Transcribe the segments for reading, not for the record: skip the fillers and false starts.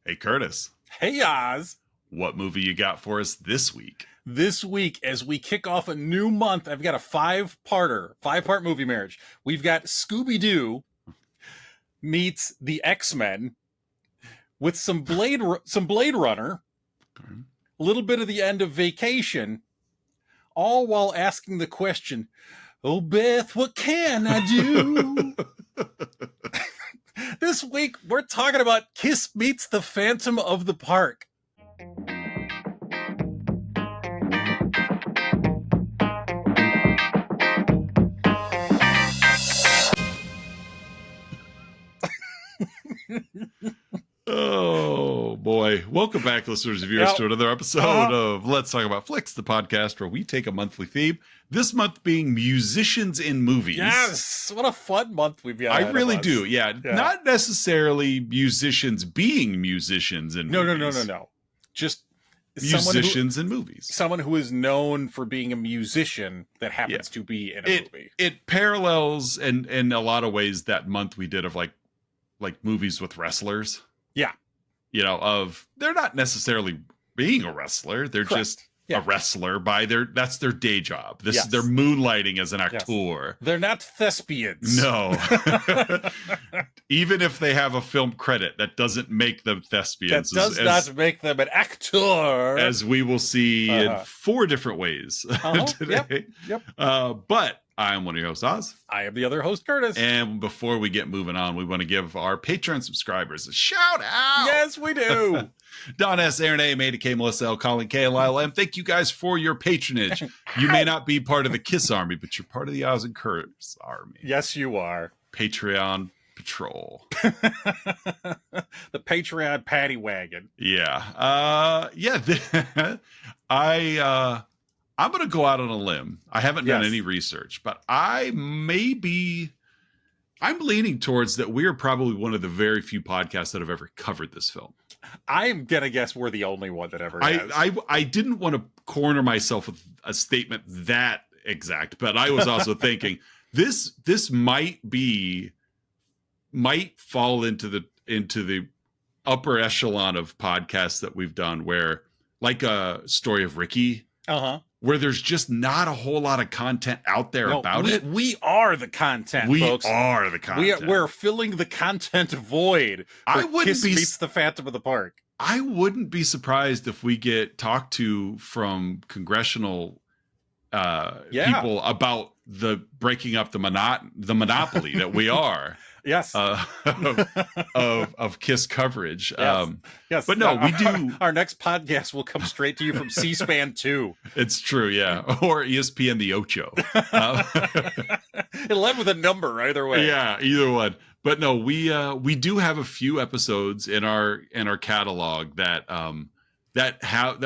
Hey, Curtis, Hey, Oz. what movie you got for us this week? This week, as we kick off a new month, I've got a five-part movie marriage. We've got Scooby-Doo meets the X-Men with some Blade Runner, a little bit of the end of Vacation, all while asking the question, "Oh, Beth, what can I do?" This week, we're talking about Kiss Meets the Phantom of the Park. Oh, boy. Welcome back, listeners and viewers, to another episode of Let's Talk About Flicks, the podcast where we take a monthly theme. This month being musicians in movies. Yes! What a fun month we've got. I really do. Yeah. Not necessarily musicians being musicians in movies. No. Just musicians in movies. Someone who is known for being a musician that happens to be in a movie. It parallels in a lot of ways that month we did of like movies with wrestlers. Yeah. You know, they're not necessarily being a wrestler. They're just a wrestler that's their day job. This is their moonlighting as an actor. Yes. They're not thespians. No. Even if they have a film credit, that doesn't make them thespians. That does not make them an actor. As we will see in 4 different ways today. Yep. But I'm one of your hosts, Oz. I am the other host, Curtis. And before we get moving on, we want to give our Patreon subscribers a shout out. Yes, we do. Don S., Aaron A., Maida K., Melissa L., Colin K., and Lyle M. Thank you guys for your patronage. You may not be part of the KISS Army, but you're part of the Oz and Curtis Army. Yes, you are. Patreon Patrol. The Patreon Paddy Wagon. Yeah. I'm going to go out on a limb. I haven't done any research, but I'm leaning towards that we are probably one of the very few podcasts that have ever covered this film. I'm going to guess we're the only one that ever has. I didn't want to corner myself with a statement that exact, but I was also thinking this might fall into the upper echelon of podcasts that we've done, where like a Story of Ricky, where there's just not a whole lot of content out there about it. We are the content, folks. We are the content. We're filling the content void. Kiss Meets the Phantom of the Park. I wouldn't be surprised if we get talked to from congressional people about the breaking up the monopoly that we are. Yes. Of KISS coverage. Yes. But no, we do. Our next podcast will come straight to you from C-SPAN 2. It's true, yeah. Or ESPN the Ocho. It'll end with a number either way. Yeah, either one. But no, we do have a few episodes in our catalog that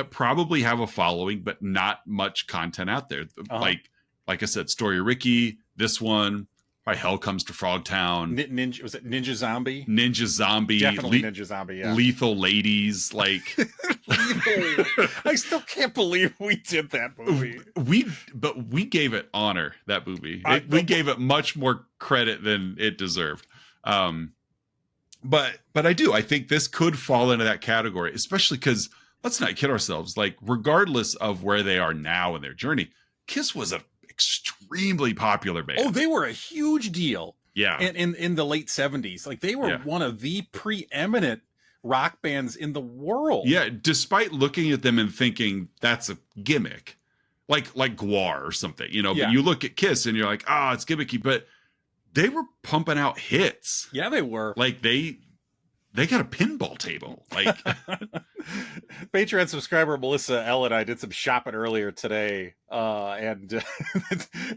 probably have a following, but not much content out there. Like I said, Story of Ricky, this one. Hell Comes to Frogtown. Was it Ninja Zombie? Ninja Zombie. Definitely Ninja Zombie, yeah. Lethal Ladies, like. I still can't believe we did that movie. We gave it honor, that movie. We gave it much more credit than it deserved. But I think this could fall into that category, especially because, let's not kid ourselves, like, regardless of where they are now in their journey, KISS was an extremely popular band. Oh, they were a huge deal. Yeah. In the late 70s. Like, they were one of the preeminent rock bands in the world. Yeah, despite looking at them and thinking that's a gimmick. Like Gwar or something, you know, but you look at KISS and you're like, it's gimmicky, but they were pumping out hits. Yeah, they were. Like they got a pinball table. Like Patreon subscriber Melissa L and I did some shopping earlier today, and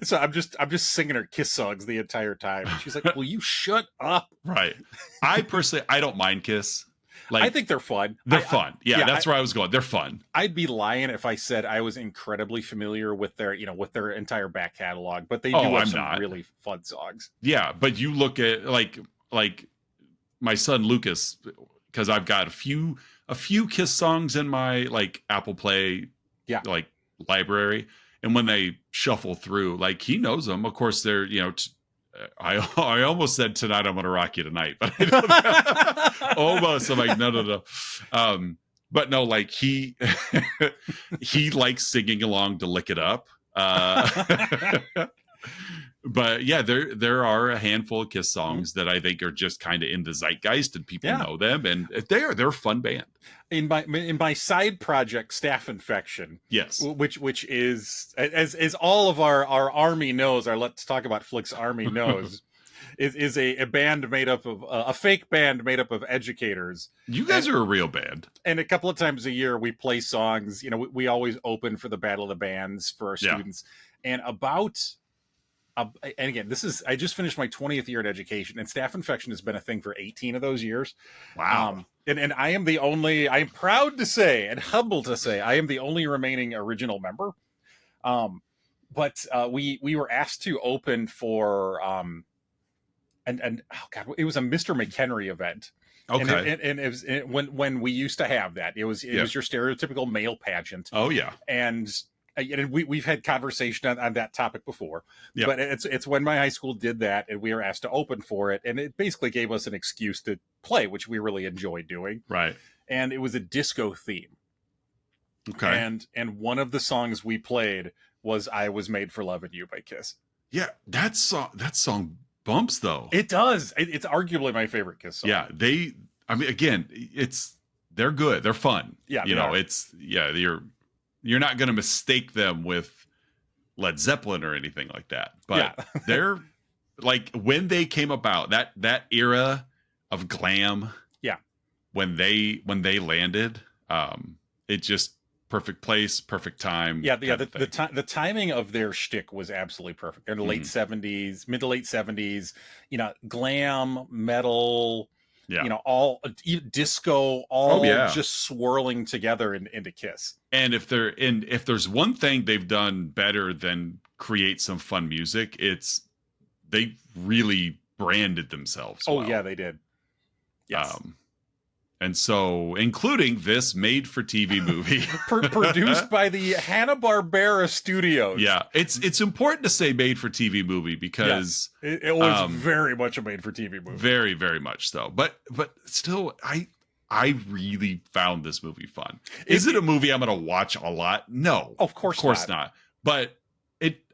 so I'm just singing her KISS songs the entire time. And she's like, "Will you shut up?" Right. I personally, I don't mind KISS. Like, I think they're fun. They're fun. Yeah, that's where I was going. They're fun. I'd be lying if I said I was incredibly familiar with their entire back catalog, but they do have some really fun songs. Yeah, but you look at like my son Lucas, because I've got a few KISS songs in my like Apple Play like library, and when they shuffle through, like, he knows them. Of course, they're I almost said Tonight I'm Gonna Rock You Tonight, but I don't almost. I'm like, no. But no, like he he likes singing along to Lick It Up. But yeah, there are a handful of Kiss songs that I think are just kind of in the zeitgeist and people know them, and they're a fun band. In my side project, Staff Infection, yes, which is, as all of our army knows, our Let's Talk About Flicks army knows, is a band made up of a fake band made up of educators. You guys are a real band, and a couple of times a year we play songs. You know, we always open for the Battle of the Bands for our students, and and again, I just finished my 20th year in education, and Staff Infection has been a thing for 18 of those years. Wow. And I'm proud to say and humble to say, I am the only remaining original member. But we were asked to open for, and oh God, it was a Mr. McHenry event. Okay. And it was when we used to have that, it was your stereotypical male pageant. Oh yeah. And we've had conversation on that topic before, but it's when my high school did that, and we were asked to open for it, and it basically gave us an excuse to play, which we really enjoyed doing. Right. And it was a disco theme. Okay. And one of the songs we played was "I Was Made for Loving You" by Kiss. Yeah, that song bumps though. It does. It's arguably my favorite Kiss song. Yeah, again, they're good. They're fun. Yeah, you're not going to mistake them with Led Zeppelin or anything like that. But they're like, when they came about, that era of glam. Yeah. When they landed, it just perfect place, perfect time. Yeah. The timing of their shtick was absolutely perfect. In the late 70s, mid to late 70s, glam, metal, all disco, just swirling together into Kiss. And if there's one thing they've done better than create some fun music, it's they really branded themselves. Oh yeah, they did. Yes. And so, including this made-for-TV movie, produced by the Hanna-Barbera Studios. Yeah, it's important to say made-for-TV movie because it was very much a made-for-TV movie. Very, very much so. But still, I really found this movie fun. Is it a movie I'm going to watch a lot? No, of course not. But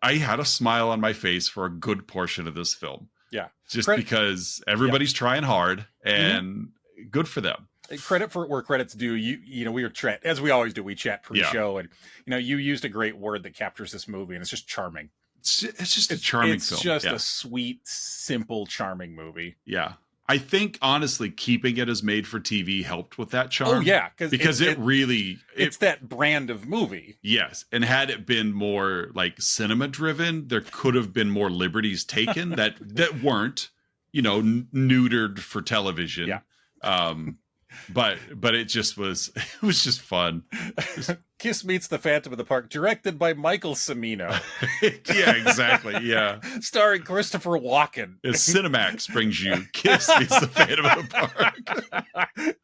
I had a smile on my face for a good portion of this film. Yeah, just because everybody's trying hard, and good for them. Credit for where credit's due. We were as we always do. We chat pre-show, and you used a great word that captures this movie, and it's just charming. It's just a charming film. It's just a sweet, simple, charming movie. Yeah. I think honestly, keeping it as made for TV helped with that charm. Oh yeah, because it's that brand of movie. Yes, and had it been more like cinema driven, there could have been more liberties taken that weren't, neutered for television. Yeah. But it was just fun. Kiss Meets the Phantom of the Park, directed by Michael Cimino. Yeah, exactly. Yeah. Starring Christopher Walken. Cinemax brings you Kiss Meets the Phantom of the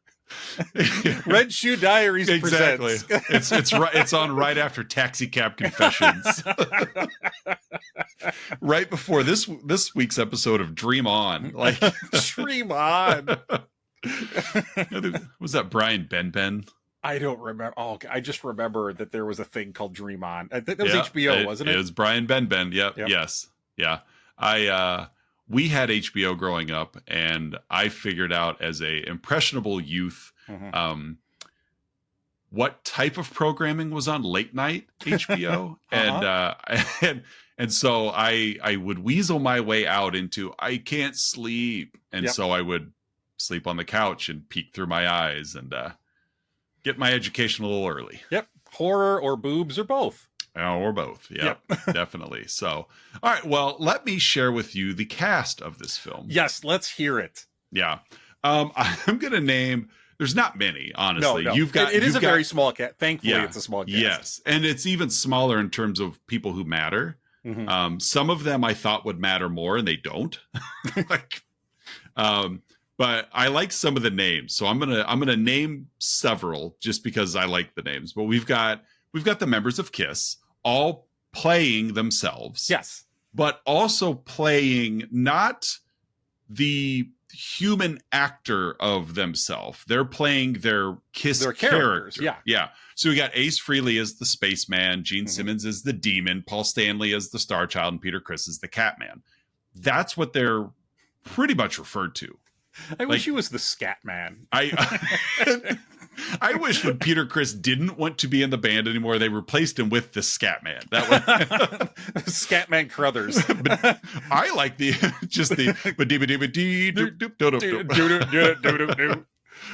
Park. Red Shoe Diaries exactly. presents. It's on right after Taxi Cab Confessions. Right before this week's episode of Dream On. Like Dream On. Was that Brian Ben? I don't remember. Oh, I just remember that there was a thing called Dream On. That was HBO, wasn't it? It was Brian Ben. Yep. Yes. Yeah. We had HBO growing up, and I figured out as a impressionable youth what type of programming was on late night HBO, and so I would weasel my way out into I can't sleep, and so I would sleep on the couch and peek through my eyes and get my education a little early. Yep. Horror or boobs or both. Or both. Yep. Definitely. So, all right. Well, let me share with you the cast of this film. Yes. Let's hear it. Yeah. I'm going to name, there's not many, honestly. No. It is a very small cast. Thankfully, it's a small cast. Yes. And it's even smaller in terms of people who matter. Mm-hmm. Some of them I thought would matter more and they don't. But I like some of the names, so I'm gonna name several just because I like the names. But we've got the members of Kiss all playing themselves, yes, but also playing not the human actor of themselves. They're playing their Kiss Their characters, character. Yeah. So we got Ace Frehley as the spaceman, Gene Simmons as the demon, Paul Stanley as the Star Child, and Peter Criss as the Catman. That's what they're pretty much referred to. I wish he was the Scat Man. I wish when Peter Criss didn't want to be in the band anymore, they replaced him with the Scat Man. That was Scatman Crothers. But I like the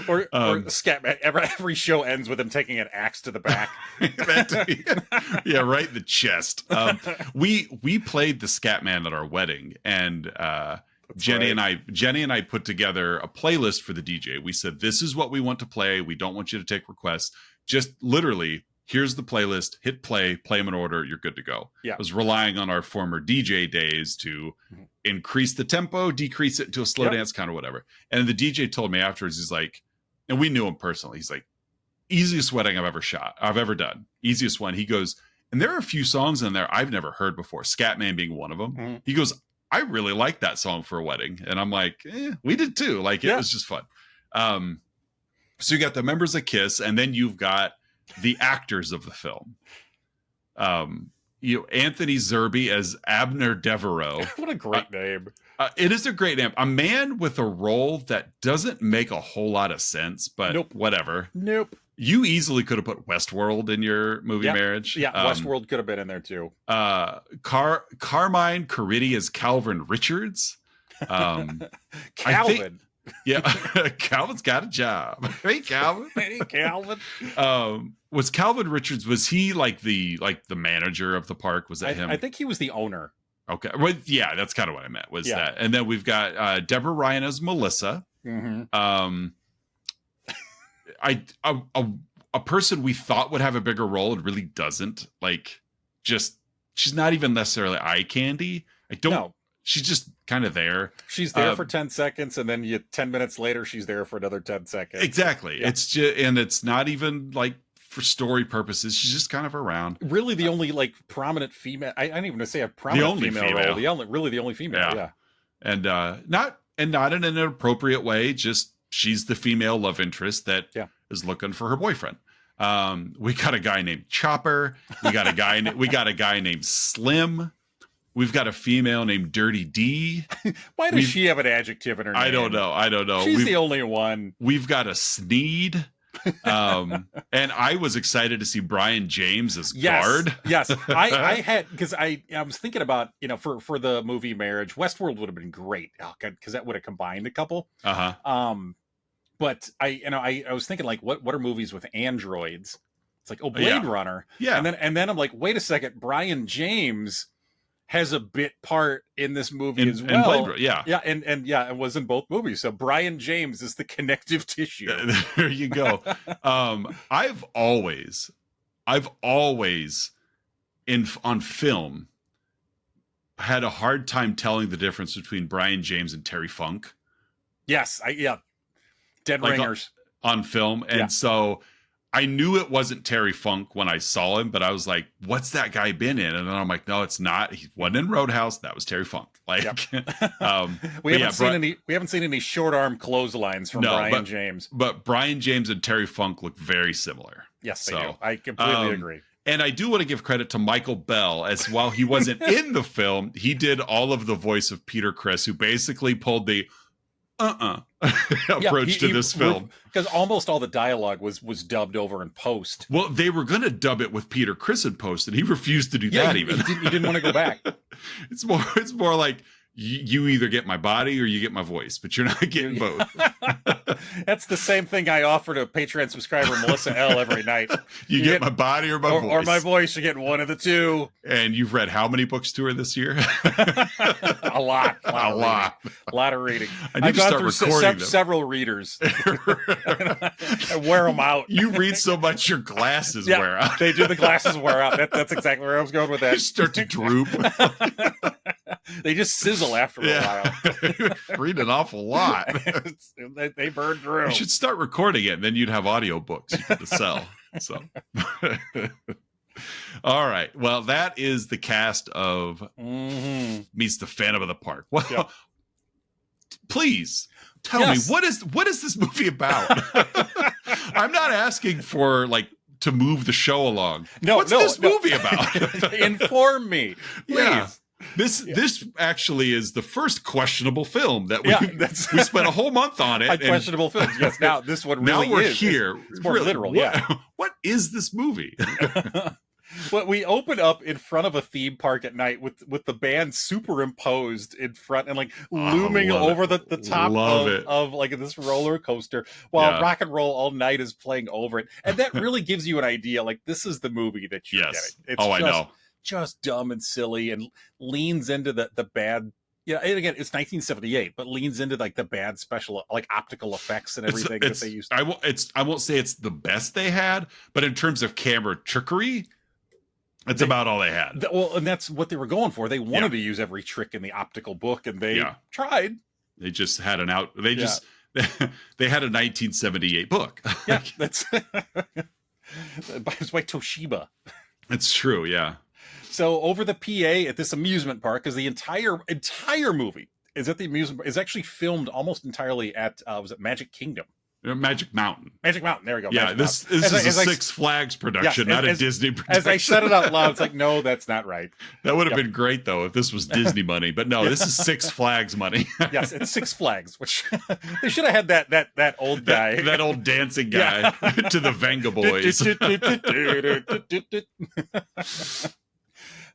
or Scatman. Every show ends with him taking an axe to the back. Yeah, right in the chest. We played the Scatman at our wedding, and Jenny and I put together a playlist for the DJ. We said, this is what we want to play. We don't want you to take requests. Just literally, here's the playlist, hit play them in order, you're good to go. Yeah. I was relying on our former DJ days to increase the tempo, decrease it to a slow dance, kind of whatever. And the DJ told me afterwards, he's like, and we knew him personally, he's like, easiest wedding I've ever done. Easiest one. He goes, and there are a few songs in there I've never heard before, Scatman being one of them. He goes, I really like that song for a wedding. And I'm like, we did too. Like, it was just fun. So you got the members of Kiss, and then you've got the actors of the film. Anthony Zerbe as Abner Devereaux. What a great name. It is a great name. A man with a role that doesn't make a whole lot of sense, but whatever. Nope. You easily could have put Westworld in your movie marriage. Yeah, Westworld could have been in there too. Carmine Caridi as Calvin Richards. Calvin. Calvin's got a job. Hey, Calvin. Hey, Calvin. Was Calvin Richards, was he like the manager of the park? Was that him? I think he was the owner. Okay. Well, yeah, that's kind of what I meant, was that. And then we've got Deborah Ryan as Melissa. A person we thought would have a bigger role and really doesn't. Like, just, she's not even necessarily eye candy. She's just kind of there. She's there for 10 seconds, and then 10 minutes later, she's there for another 10 seconds. Exactly. Yeah. It's just, and it's not even like for story purposes. She's just kind of around. Really, the only like prominent female. I don't even want to say a prominent female role. The only female. Yeah. And not in an inappropriate way. Just, she's the female love interest that is looking for her boyfriend. We got a guy named Chopper. We got a guy named Slim. We've got a female named Dirty D. Why does she have an adjective in her name? I don't know. She's the only one. We've got a Sneed. And I was excited to see Brian James as Guard. Yes. I had, because I was thinking about, for the movie Marriage, Westworld would have been great because that would have combined a couple. But I was thinking, like, what are movies with androids? It's like, Blade Runner. Yeah. And then I'm like, wait a second, Brian James has a bit part in this movie as well. And it was in both movies. So Brian James is the connective tissue. There you go. I've always on film had a hard time telling the difference between Brian James and Terry Funk. Yes, Dead Ringers on film, and so I knew it wasn't Terry Funk when I saw him, but I was like, what's that guy been in? And then I'm like, no, it's not. He wasn't in Roadhouse. That was Terry Funk. Like, we haven't seen any short arm clotheslines from Brian James. But Brian James and Terry Funk look very similar. Yes, they do. I completely agree. And I do want to give credit to Michael Bell, as while he wasn't in the film, he did all of the voice of Peter Criss, who basically pulled the approach to this film, because almost all the dialogue was dubbed over in post. Well, they were going to dub it with Peter Criss in post, and he refused to do that. He didn't want to go back. It's more like, you either get my body or you get my voice, but you're not getting both. That's the same thing I offer to Patreon subscriber Melissa L every night. You get my body or my voice. Or my voice. You're getting one of the two. And you've read how many books to her this year? A lot of reading. I've gone through several readers. I wear them out. You read so much your glasses wear out. They do. The glasses wear out. That's exactly where I was going with that. You start to droop. They just sizzle after a while. Read an awful lot. They burn through. You should start recording it, and then you'd have audiobooks you could sell. So, all right. Well, that is the cast of Meets the Phantom of the Park. Well, please tell me, what is this movie about? I'm not asking for like to move the show along. What's this movie about? Inform me, please. Yeah. This actually is the first questionable film that we spent a whole month on it. Questionable films. Yes. Now this one really now we're here. It's more literal. What is this movie? Well, we open up in front of a theme park at night with the band superimposed in front and like looming over the top of like this roller coaster while Rock and Roll All Night is playing over it. And that really gives you an idea. Like, this is the movie that you're getting. It's I know. Just dumb and silly and leans into the bad. Yeah, and again, it's 1978, but leans into like the bad special, like optical effects and everything that they used. I won't say it's the best they had, but in terms of camera trickery, that's about all they had. Well, and that's what they were going for. They wanted to use every trick in the optical book, and they tried. They just had they had a 1978 book. Yeah, that's it's by Toshiba. It's true. Yeah. So over the PA at this amusement park, because the entire movie is at the amusement park, is actually filmed almost entirely at was it Magic Kingdom? Magic Mountain. Magic Mountain. There we go. Yeah, this is a Six Flags production, not a Disney production. As I said it out loud, it's like, no, that's not right. That would have been great, though, if this was Disney money. But no, this is Six Flags money. Yes, it's Six Flags, which they should have had that old guy. That old dancing guy to the Venga Boys.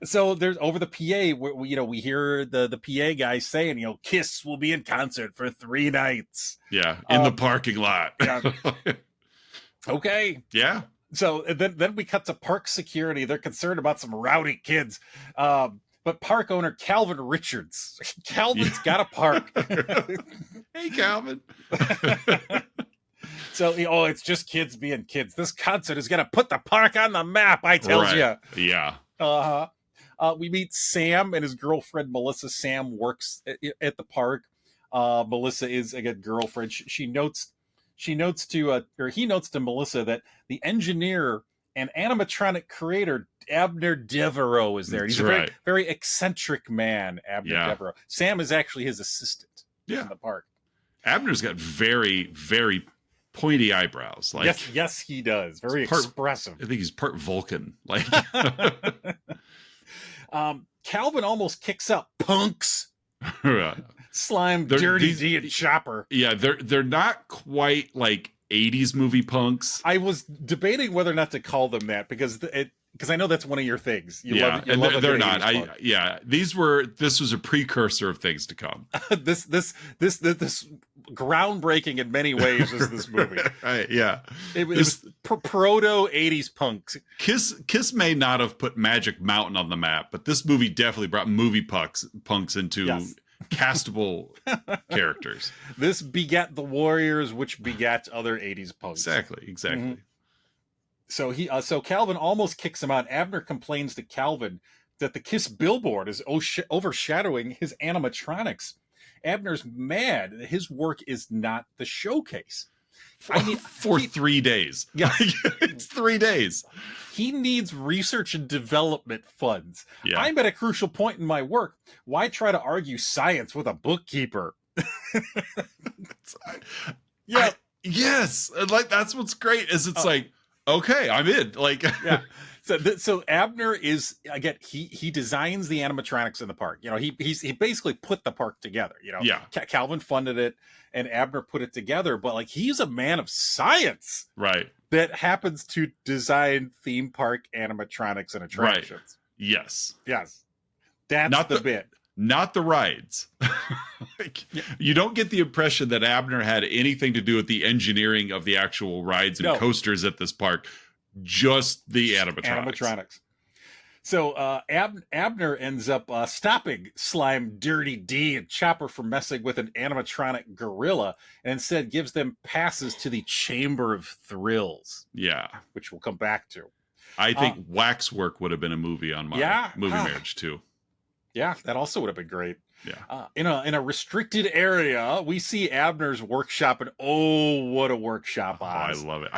So there's over the PA, we hear the PA guy saying, Kiss will be in concert for 3 nights. Yeah, in the parking lot. Yeah. Okay. Yeah. So then we cut to park security. They're concerned about some rowdy kids. But park owner Calvin Richards. Calvin's got a park. Hey, Calvin. So, it's just kids being kids. This concert is going to put the park on the map, I tells you. Yeah. We meet Sam and his girlfriend, Melissa. Sam works at the park. Melissa is a good girlfriend. He notes to Melissa that the engineer and animatronic creator, Abner Devereaux, is there. He's a very, very eccentric man, Abner Devereaux. Sam is actually his assistant in the park. Abner's got very, very pointy eyebrows. Like yes, he does. Very expressive. I think he's part Vulcan. Like Calvin almost kicks up punks. Slime, Dirty D, and Chopper. Yeah, they're not quite like 80s movie punks. I was debating whether or not to call them that because I know that's one of your things. They're not. This was a precursor of things to come. this groundbreaking in many ways is this movie. Right, yeah. It was proto 80s punks. Kiss may not have put Magic Mountain on the map, but this movie definitely brought movie punks into castable characters. This begat the Warriors, which begat other 80s punks. Exactly. Mm-hmm. So Calvin almost kicks him out. Abner complains to Calvin that the Kiss billboard is overshadowing his animatronics. Abner's mad that his work is not the showcase. For 3 days. Yeah. It's 3 days. He needs research and development funds. Yeah. I'm at a crucial point in my work. Why try to argue science with a bookkeeper? Yes. Like, that's what's great is it's like, okay, I'm in. Like, yeah. So Abner is, again, he designs the animatronics in the park. He basically put the park together. Calvin funded it and Abner put it together, but like he's a man of science, right? That happens to design theme park animatronics and attractions. Right. Yes. That's not the bit. Not the rides. You don't get the impression that Abner had anything to do with the engineering of the actual rides and coasters at this park. Just the animatronics. So Abner ends up stopping Slime, Dirty D, and Chopper from messing with an animatronic gorilla, and instead gives them passes to the Chamber of Thrills. Yeah, which we'll come back to. I think Waxwork would have been a movie on my movie marriage too. Yeah, that also would have been great. Yeah. In a restricted area, we see Abner's workshop, and what a workshop! I love it.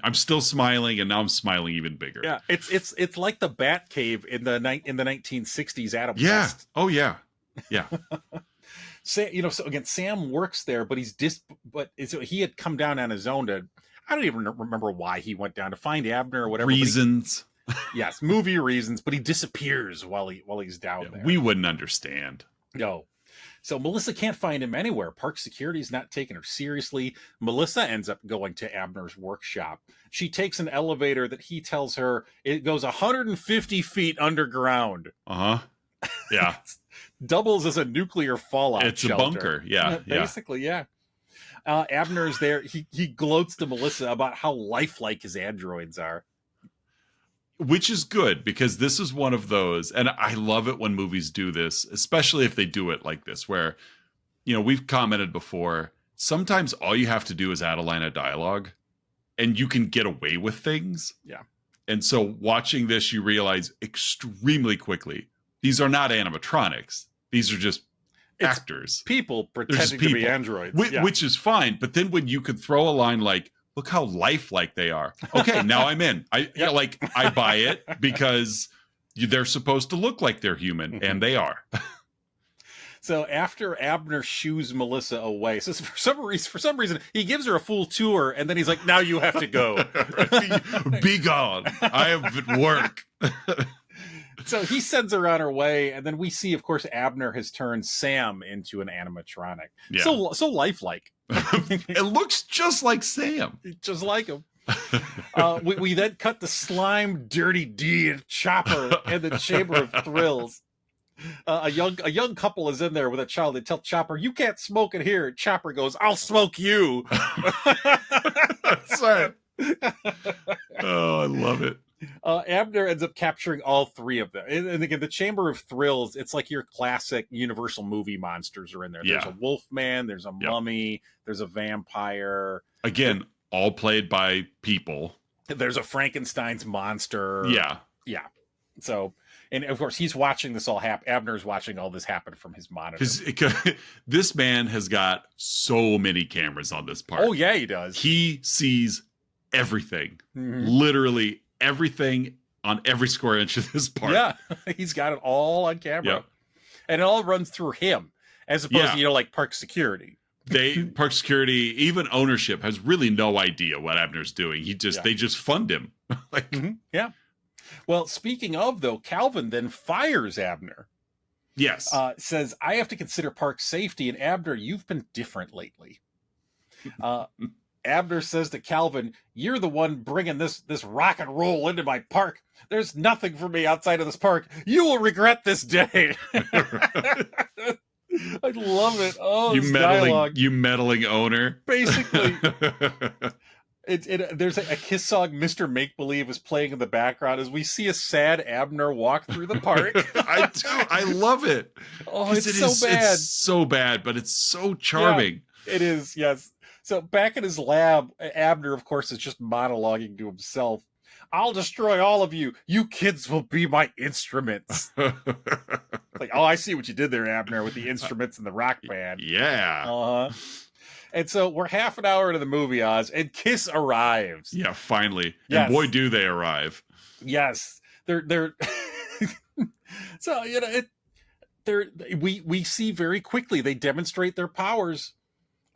I'm still smiling, and now I'm smiling even bigger. Yeah, it's like the Bat Cave in the 1960s Adam West. West. Oh yeah. So again, Sam works there, but he had come down on his own to, I don't even remember why he went down to find Abner or whatever. Reasons. Yes, movie reasons, but he disappears while he's down there. We wouldn't understand. No. So Melissa can't find him anywhere. Park security's not taking her seriously. Melissa ends up going to Abner's workshop. She takes an elevator that he tells her it goes 150 feet underground. Uh-huh. Yeah. Doubles as a nuclear fallout It's shelter. a bunker. Yeah. Basically, yeah. Abner's there. He gloats to Melissa about how lifelike his androids are. Which is good, because this is one of those, and I love it when movies do this, especially if they do it like this, where, we've commented before, sometimes all you have to do is add a line of dialogue and you can get away with things. Yeah. And so watching this, you realize extremely quickly, these are not animatronics. These are just actors. People pretending to be androids. Which is fine. But then when you could throw a line like, look how lifelike they are. Okay, now I'm in. I buy it, because they're supposed to look like they're human, and they are. So after Abner shoos Melissa away, so for some reason, he gives her a full tour, and then he's like, "Now you have to go. Be gone. I am at work." So he sends her on her way, and then we see, of course, Abner has turned Sam into an animatronic. Yeah. So lifelike. It looks just like Sam. Just like him. We then cut the slime, Dirty D, and Chopper in the Chamber of Thrills. A young couple is in there with a child. They tell Chopper, "You can't smoke in here." Chopper goes, "I'll smoke you." That's right. Oh, I love it. Abner ends up capturing all three of them. And again, the Chamber of Thrills, it's like your classic Universal movie monsters are in there. There's a wolf man, there's a mummy, there's a vampire. Again, all played by people. There's a Frankenstein's monster. Yeah. Yeah. So, and of course, he's watching this all happen. Abner's watching all this happen from his monitor. This man has got so many cameras on this part. Oh, yeah, he does. He sees everything. Literally everything on every square inch of this park. Yeah, he's got it all on camera. Yep. And it all runs through him, as opposed to, like park security. Park security, even ownership, has really no idea what Abner's doing. They just fund him. Yeah. Well, speaking of, though, Calvin then fires Abner. Yes. Says, "I have to consider park safety, and Abner, you've been different lately." Abner says to Calvin, "You're the one bringing this rock and roll into my park. There's nothing for me outside of this park. You will regret this day." I love it. Oh, you meddling owner. Basically. There's a Kiss song, Mr. Make Believe, is playing in the background as we see a sad Abner walk through the park. I do. I love it. Oh, it's so bad. It's so bad, but it's so charming. Yeah, it is, yes. So back in his lab, Abner, of course, is just monologuing to himself. "I'll destroy all of you. You kids will be my instruments." Like, oh, I see what you did there, Abner, with the instruments and the rock band. Yeah. And so we're half an hour into the movie, Oz, and Kiss arrives. Yeah, finally. Yes. And boy, do they arrive. Yes. They're so, we see very quickly they demonstrate their powers.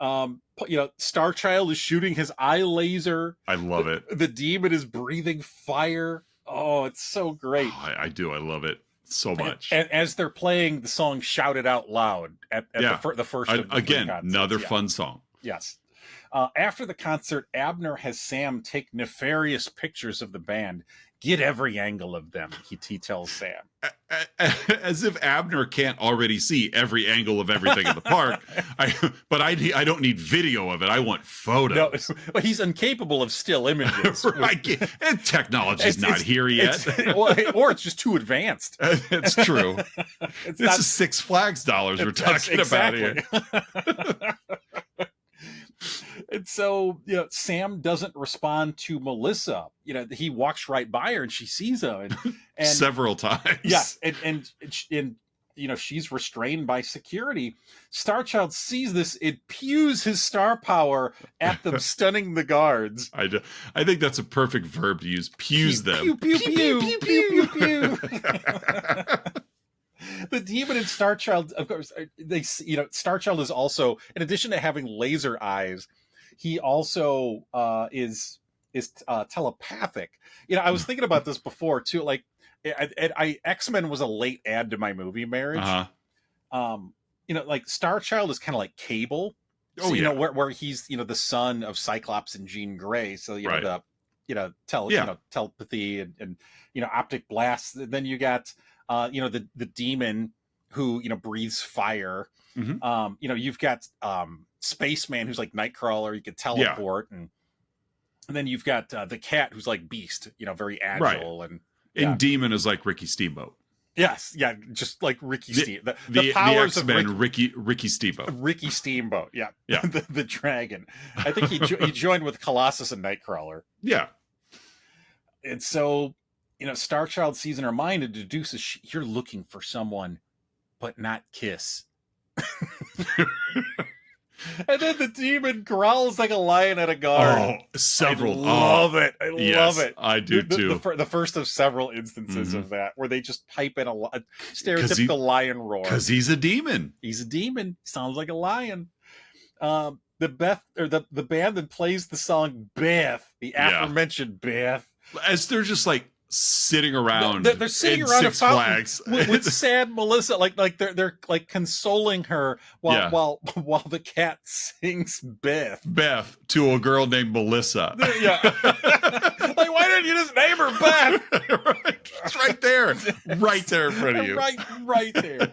Starchild is shooting his eye laser. I love it. The demon is breathing fire. Oh, it's so great. Oh, I do. I love it so much. And as they're playing the song "Shout It Out Loud" at the first of the again, another fun song. Yes. After the concert, Abner has Sam take nefarious pictures of the band. "Get every angle of them," he tells Sam. As if Abner can't already see every angle of everything in the park. I don't need video of it. I want photos. No, but he's incapable of still images. And technology's not here yet. Or it's just too advanced. It's true. This is Six Flags dollars we're talking about here. And so, Sam doesn't respond to Melissa. He walks right by her and she sees him. And several times. Yeah. And she's restrained by security. Starchild sees this. It pews his star power at them, stunning the guards. I think that's a perfect verb to use. Pews them. Pew, pew, pew, pew, pew, pew, pew. The demon in Star Child, of course, Star Child is also, in addition to having laser eyes, he also is telepathic. I was thinking about this before too. Like, X-Men was a late add to my movie marriage. Like Star Child is kind of like Cable. So, where he's where son of Cyclops and Jean Grey. So telepathy and optic blasts. Then you got the demon who breathes fire. You've got Spaceman who's like Nightcrawler, you can teleport, and then you've got the cat who's like Beast, very agile, and Demon is like Ricky Steamboat. Yes, yeah, just like Ricky Steamboat. The powers of Ricky Steamboat. Ricky Steamboat, yeah. the dragon. I think he joined with Colossus and Nightcrawler. Yeah. And so, Star Child sees in her mind and deduces you're looking for someone, but not Kiss. And then the demon growls like a lion at a guard. Oh, several. I love it. I love it. I do too. The first of several instances of that, where they just pipe in a stereotypical lion roar. Because he's a demon. He's a demon. Sounds like a lion. The band that plays the song Beth, the aforementioned Beth. As they're just like sitting around, they're sitting around Six Flags with sad Melissa, like they're like consoling her while the cat sings Beth to a girl named Melissa. Yeah, like why didn't you just name her Beth? It's right there in front of you, right there.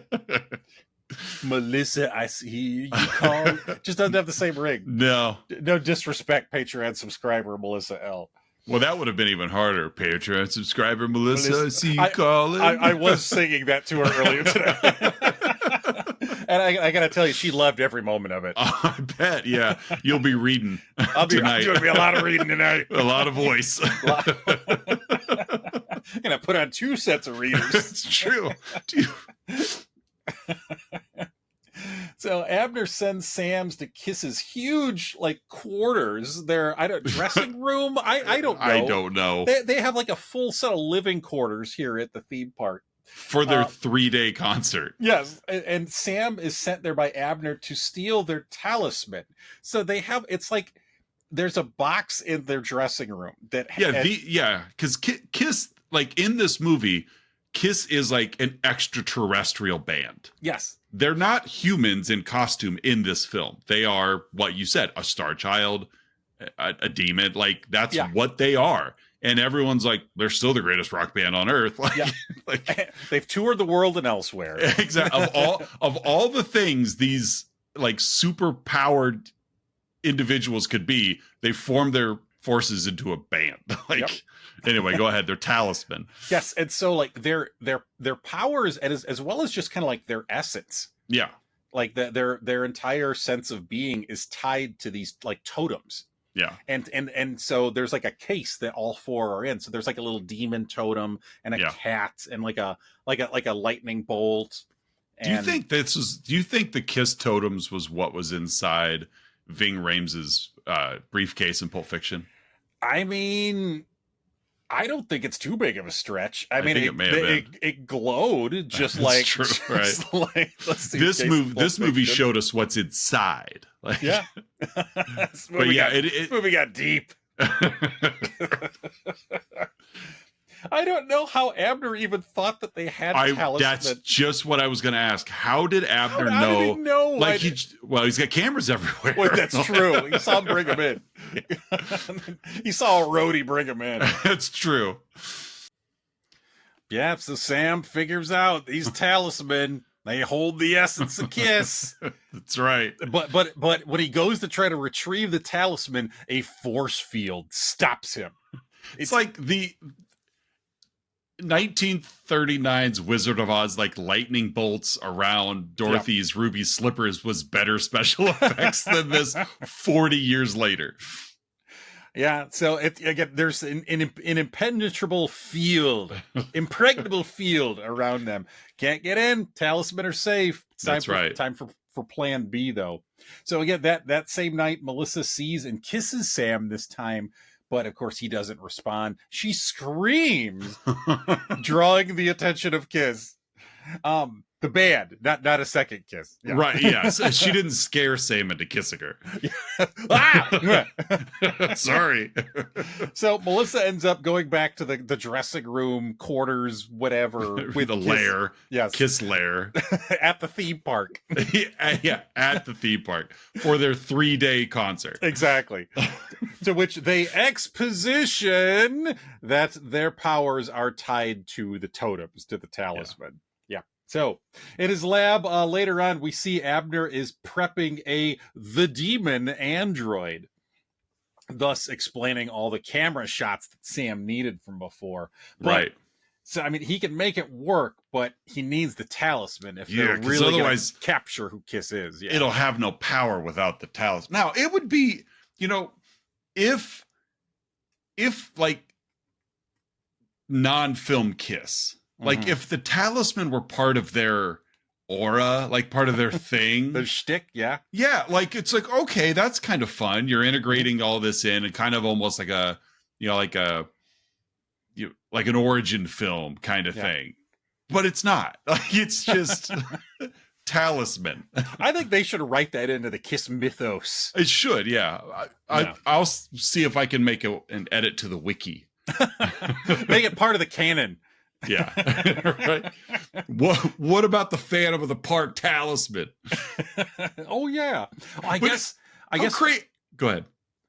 Melissa, I see you call. Just doesn't have the same ring. No disrespect, Patreon subscriber Melissa L. Well, that would have been even harder. Patreon subscriber Melissa, I see you calling. I was singing that to her earlier today. And I got to tell you, she loved every moment of it. I bet, yeah. You'll be reading tonight. There'll be a lot of reading tonight. A lot of voice. I'm going to put on 2 sets of readers. It's true. So Abner sends Sam's to Kiss's huge quarters. Their dressing room. I don't know. I don't know. They have like a full set of living quarters here at the theme park for their 3-day concert. Yes, and Sam is sent there by Abner to steal their talisman. So they have it's like there's a box in their dressing room that because Kiss in this movie, Kiss is like an extraterrestrial band. Yes. They're not humans in costume in this film. They are what you said, a star child, a demon. That's what they are. And everyone's like, they're still the greatest rock band on earth. They've toured the world and elsewhere. Exactly. Of all the things these super powered individuals could be, they formed their forces into a band. Anyway, go ahead. Their talisman. Yes, and so their powers as well as just kind of their essence. Yeah. Their entire sense of being is tied to these totems. Yeah. And so there's a case that all 4 are in. So there's a little demon totem and a cat and a lightning bolt. Do you think the Kiss totems was what was inside Ving Rhames' briefcase in Pulp Fiction? I mean, I don't think it's too big of a stretch. I mean, it glowed just That's true, right? This movie showed us what's inside. This movie got deep. I don't know how Abner even thought that they had talisman. That's just what I was going to ask. How did Abner know? How did he know? He's got cameras everywhere. Well, that's true. He saw him bring him in. He saw a roadie bring him in. That's true. Yeah, so Sam figures out these talisman, they hold the essence of Kiss. That's right. But when he goes to try to retrieve the talisman, a force field stops him. It's like the 1939's Wizard of Oz, lightning bolts around Dorothy's ruby slippers was better special effects than this 40 years later. Yeah, so there's an impenetrable field, impregnable field around them. Can't get in. Talisman are safe. Time for Plan B, though. So again, that same night, Melissa sees and kisses Sam this time. But of course, he doesn't respond. She screams, drawing the attention of Kiss. The band, not a second kiss. Yeah. Right, yes. She didn't scare Sam into kissing her. Ah! Sorry. So Melissa ends up going back to the dressing room, quarters, whatever. With the lair. Yes. Kiss lair. At the theme park. Yeah, at the theme park for their 3-day concert. Exactly. To which they exposition that their powers are tied to the totems, to the talisman. Yeah. So in his lab, later on, we see Abner is prepping the demon android, thus explaining all the camera shots that Sam needed from before. But, right. So, I mean, he can make it work, but he needs the talisman if they're really otherwise going to capture who Kiss is. Yeah. It'll have no power without the talisman. Now, it would be, if like non-film Kiss, like if the talisman were part of their aura, like part of their thing, the shtick, yeah, like it's like, okay, that's kind of fun. You're integrating all this in, and kind of almost like a, like an origin film kind of thing, but it's not. Like it's just talisman. I think they should write that into the Kiss mythos. It should, yeah. I'll see if I can make an edit to the wiki. Make it part of the canon. Yeah. Right. What about the Phantom of the Park talisman? Oh yeah. I guess go ahead.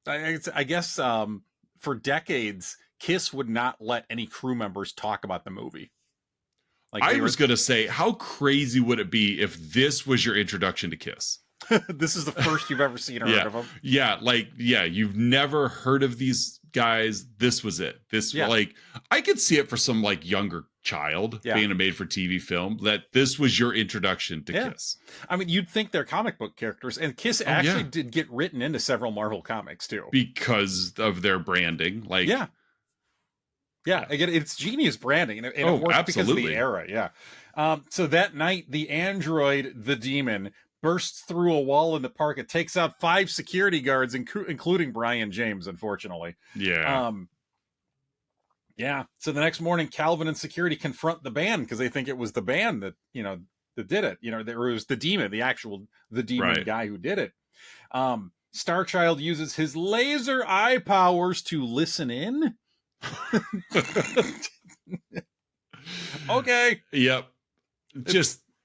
I guess for decades Kiss would not let any crew members talk about the movie. Like I was going to say, how crazy would it be if this was your introduction to Kiss? This is the first you've ever seen or heard of them. Yeah, you've never heard of these guys. This was it. I could see it for some like younger child being a made-for-TV film, that this was your introduction to Kiss. I mean, you'd think they're comic book characters, and Kiss actually did get written into several Marvel comics too, because of their branding. Like, again, it's genius branding, and it worked absolutely. because of the era. So that night, the android, the demon, bursts through a wall in the park. It takes out 5 security guards, including Brian James, unfortunately. So the next morning, Calvin and security confront the band because they think it was the band that did it. It was the demon, the demon guy who did it. Starchild uses his laser eye powers to listen in. Okay. Yep.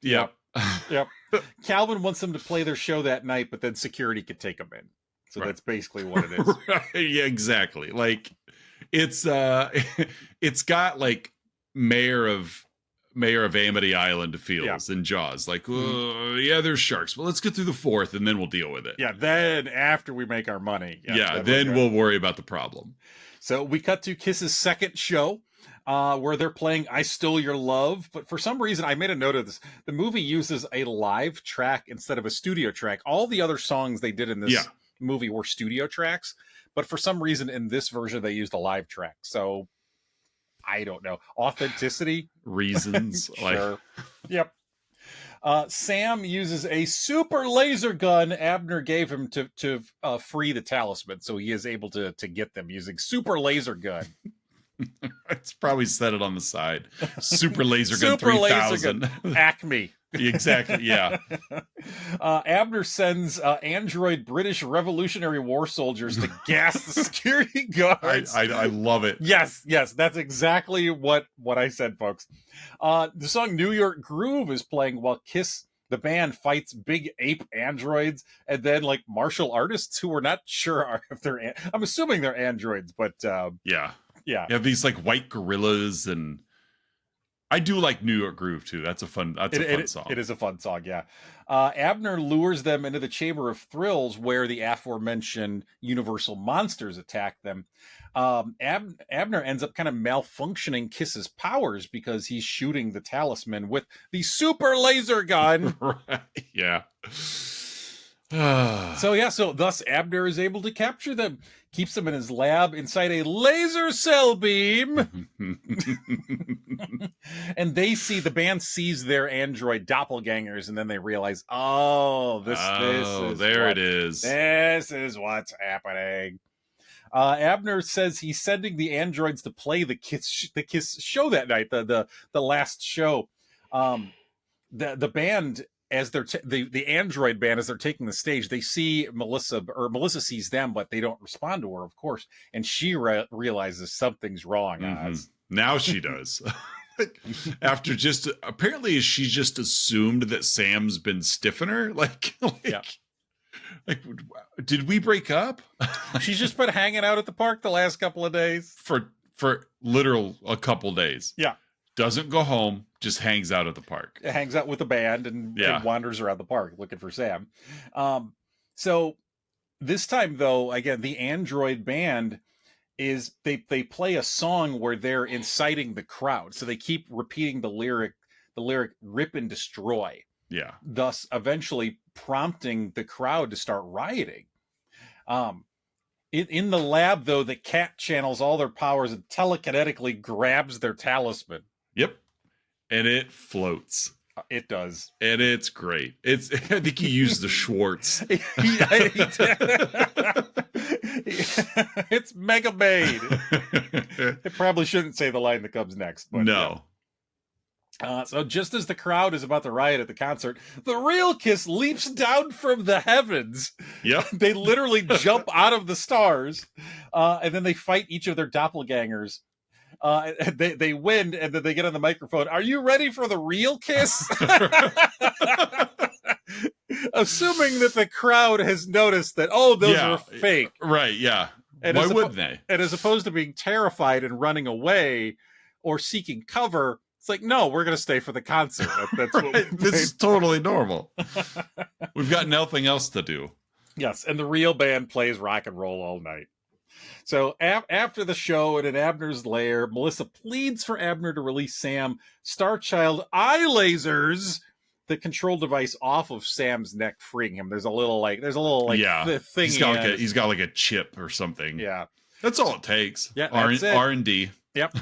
Yep. Calvin wants them to play their show that night, but then security could take them in. So that's basically what it is. Yeah, exactly. Like it's got like Mayor of Amity Island feels in Jaws. Like, there's sharks. Well, let's get through the 4th and then we'll deal with it. Yeah, then after we make our money. Then we'll worry about the problem. So we cut to Kiss's second show, where they're playing I Stole Your Love. But for some reason, I made a note of this. The movie uses a live track instead of a studio track. All the other songs they did in this movie were studio tracks. But for some reason, in this version, they used a live track. So I don't know. Authenticity? Reasons. Sure. Yep. Sam uses a super laser gun Abner gave him to free the talisman, so he is able to get them using super laser gun. It's probably set it on the side. Super laser gun 3000. Acme. Exactly. Yeah. Abner sends android British Revolutionary War soldiers to gas the security guards. I love it. Yes, that's exactly what I said, folks. The song New York Groove is playing while Kiss, the band, fights big ape androids, and then like martial artists who we're not sure if they're. I'm assuming they're androids, but yeah. You have these like white gorillas, and I do like New York Groove too. That's a fun song. It is a fun song, yeah. Abner lures them into the Chamber of Thrills, where the aforementioned Universal monsters attack them. Abner ends up kind of malfunctioning Kiss's powers because he's shooting the talisman with the super laser gun. Right. Yeah. So thus Abner is able to capture them, keeps them in his lab inside a laser cell beam. And the band sees their android doppelgangers, and then they realize, this is what's happening. Abner says he's sending the androids to play the Kiss show that night, the last show. the band, as they're the android band, as they're taking the stage, they see Melissa, or Melissa sees them, but they don't respond to her, of course, and she realizes something's wrong. Oz. Now she does. After just apparently she just assumed that Sam's been stiffing her. Yeah. Like, did we break up? She's just been hanging out at the park the last couple of days. For literal a couple days. Yeah. Doesn't go home, just hangs out at the park. Hangs out with the band and wanders around the park looking for Sam. So this time, though, again, the android band is they play a song where they're inciting the crowd. So they keep repeating the lyric "rip and destroy." Yeah. Thus, eventually prompting the crowd to start rioting. In the lab, though, the cat channels all their powers and telekinetically grabs their talisman. Yep. And it floats. It does. And it's great. I think he used the Schwartz. It's Mega Made. It probably shouldn't say the line that comes next. But no. So just as the crowd is about to riot at the concert, the real Kiss leaps down from the heavens. Yep. They literally jump out of the stars, and then they fight each of their doppelgangers. They win, and then they get on the microphone. Are you ready for the real Kiss? Assuming that the crowd has noticed that, those are fake. Right, yeah. And why wouldn't they? And as opposed to being terrified and running away or seeking cover, it's like, no, we're going to stay for the concert. That's right. This is totally normal. We've got nothing else to do. Yes, and the real band plays rock and roll all night. So after the show and in Abner's lair, Melissa pleads for Abner to release Sam. Starchild eye lasers the control device off of Sam's neck, freeing him. There's a little thing. He's got like a chip or something. Yeah, that's all it takes. Yeah, R&D. Yep.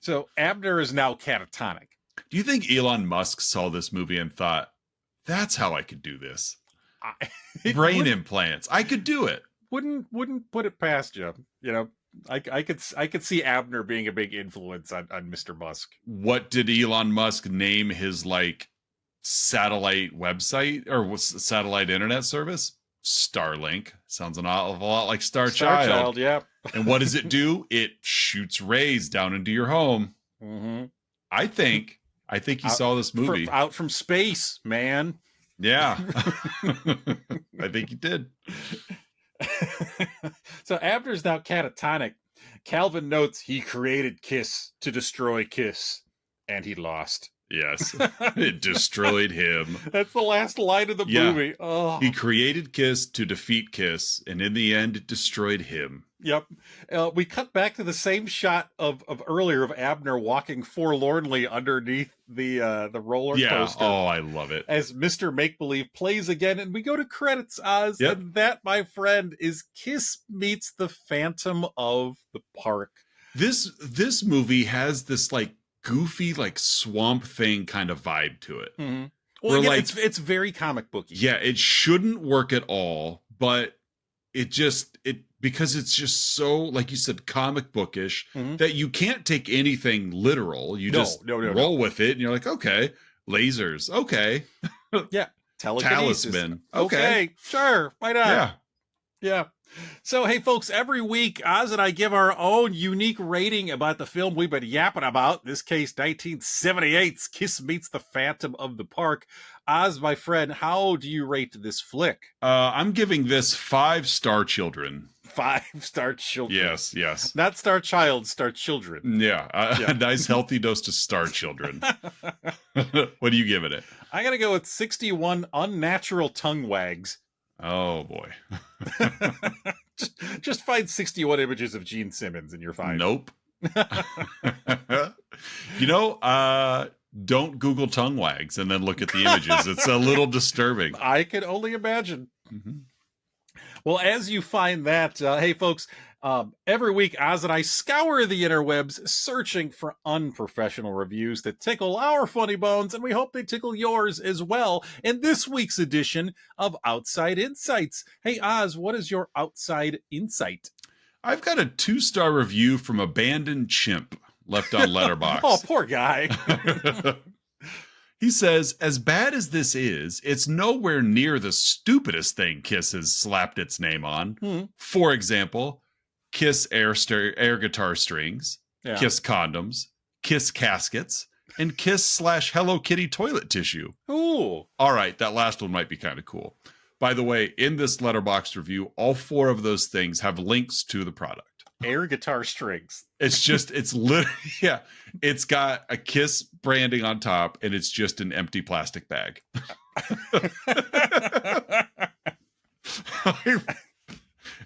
So Abner is now catatonic. Do you think Elon Musk saw this movie and thought, that's how I could do this? Brain implants. I could do it. Wouldn't put it past you. You know, I could see Abner being a big influence on Mr. Musk. What did Elon Musk name his satellite website or satellite internet service? Starlink. Sounds an awful lot like Starchild. Yeah. And what does it do? It shoots rays down into your home. Mm-hmm. I think he saw this movie out from space, man. Yeah. I think he did. So Abner's now catatonic. Calvin notes he created Kiss to destroy Kiss, and he lost. Yes, it destroyed him. That's the last line of the movie. Oh. He created Kiss to defeat Kiss, and in the end, it destroyed him. Yep. We cut back to the same shot of earlier of Abner walking forlornly underneath the roller coaster. Oh, I love it. As Mr. Make-Believe plays again, and we go to credits, Oz. Yep. And that, my friend, is Kiss meets the Phantom of the Park. This movie has this goofy Swamp Thing kind of vibe to it. Mm-hmm. Well, again, it's very comic booky. Yeah, it shouldn't work at all, but because it's just so, like you said, comic bookish, mm-hmm. that you can't take anything literal. You just roll with it, and you're like, okay, lasers, okay, yeah, talisman, okay, sure, why not? Yeah. So, hey, folks, every week, Oz and I give our own unique rating about the film we've been yapping about. In this case, 1978's Kiss Meets the Phantom of the Park. Oz, my friend, how do you rate this flick? I'm giving this 5 star children. 5 star children. Yes. Not star child, star children. Yeah, a nice healthy dose of star children. What are you giving it? I got to go with 61 unnatural tongue wags. Oh boy. just find 61 images of Gene Simmons and you're fine. Nope. Don't Google tongue wags and then look at the images. It's a little disturbing. I can only imagine. Mm-hmm. Well, as you find that, hey folks, every week Oz and I scour the interwebs searching for unprofessional reviews that tickle our funny bones, and we hope they tickle yours as well in this week's edition of Outside Insights. Hey Oz, what is your outside insight? I've got a 2-star review from Abandoned Chimp left on Letterboxd. Oh, poor guy. He says, as bad as this is, it's nowhere near the stupidest thing Kiss has slapped its name on. For example, Kiss air guitar strings, Kiss condoms, Kiss caskets, and Kiss/Hello Kitty toilet tissue. Ooh. All right, that last one might be kind of cool. By the way, in this Letterboxd review, all 4 of those things have links to the product. Air guitar strings. It's literally, yeah. It's got a Kiss branding on top, and it's just an empty plastic bag.